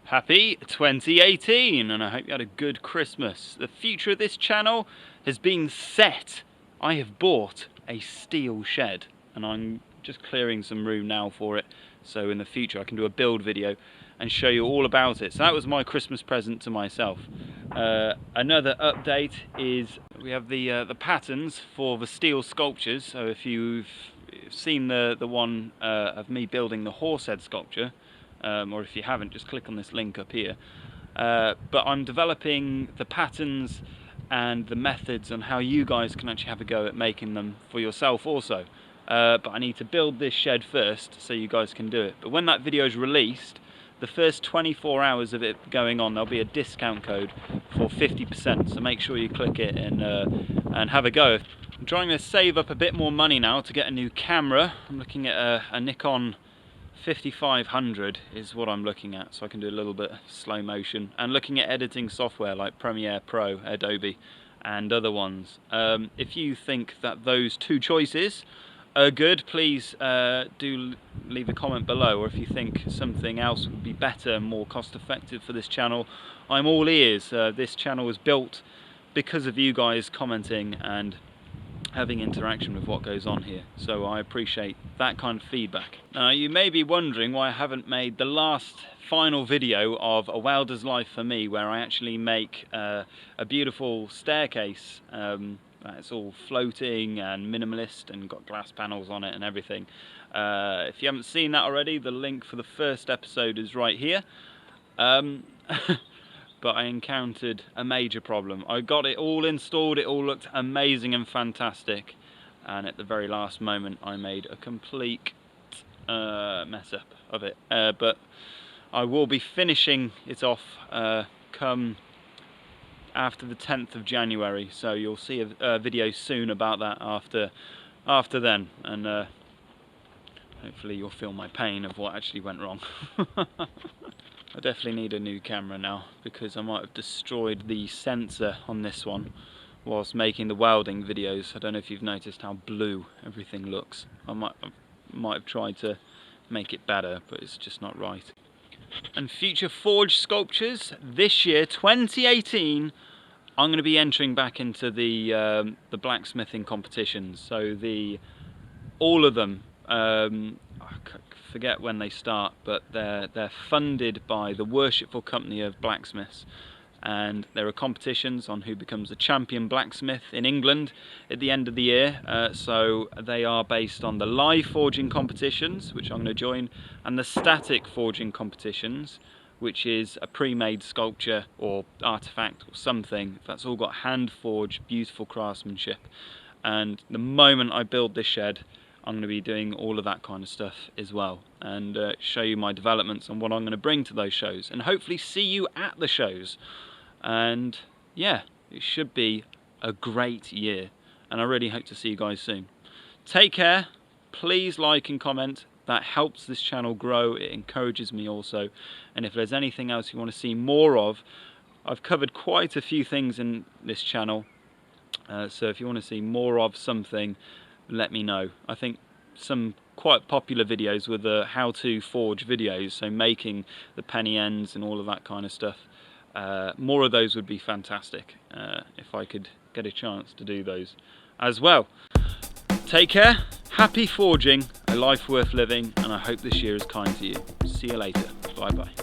Happy 2018, and I hope you had a good Christmas. The future of this channel has been set. I have bought a steel shed and I'm just clearing some room now for it, so in the future I can do a build video and show you all about it. So that was my Christmas present to myself. Another update is we have the patterns for the steel sculptures. So if you've seen the one of me building the horse head sculpture, or if you haven't, just click on this link up here. But I'm developing the patterns and the methods on how you guys can actually have a go at making them for yourself also. But I need to build this shed first so you guys can do it. But when that video is released, the first 24 hours of it going on, there'll be a discount code for 50%. So make sure you click it and have a go. I'm trying to save up a bit more money now to get a new camera. I'm looking at a Nikon 5500 is what I'm looking at, so I can do a little bit of slow motion, and looking at editing software like Premiere Pro, Adobe and other ones. If you think that those two choices are good, please do leave a comment below, or if you think something else would be better and more cost effective for this channel, I'm all ears. This channel was built because of you guys commenting and having interaction with what goes on here, so I appreciate that kind of feedback. Now you may be wondering why I haven't made the last final video of A Welder's Life for Me, where I actually make a beautiful staircase. It's all floating and minimalist and got glass panels on it and everything. If you haven't seen that already, the link for the first episode is right here. But I encountered a major problem. I got it all installed, it all looked amazing and fantastic, and at the very last moment I made a complete mess up of it. But I will be finishing it off come after the 10th of January, so you'll see a video soon about that after then, and hopefully you'll feel my pain of what actually went wrong. I definitely need a new camera now, because I might have destroyed the sensor on this one whilst making the welding videos. I don't know if you've noticed how blue everything looks. I might have tried to make it better, but it's just not right. And future forge sculptures this year, 2018, I'm going to be entering back into the blacksmithing competitions. So all of them. I forget when they start, but they're funded by the Worshipful Company of Blacksmiths, and there are competitions on who becomes the champion blacksmith in England at the end of the year. So they are based on the live forging competitions, which I'm going to join, and the static forging competitions, which is a pre-made sculpture or artifact or something that's all got hand forged beautiful craftsmanship. And the moment I build this shed, I'm going to be doing all of that kind of stuff as well, and show you my developments and what I'm going to bring to those shows, and hopefully see you at the shows. And yeah, it should be a great year, and I really hope to see you guys soon. Take care, please like and comment, that helps this channel grow, it encourages me also. And if there's anything else you want to see more of, I've covered quite a few things in this channel, so if you want to see more of something, let me know. I think some quite popular videos were the how to forge videos, so making the penny ends and all of that kind of stuff. More of those would be fantastic if I could get a chance to do those as well. Take care, happy forging, a life worth living, and I hope this year is kind to you. See you later, bye bye.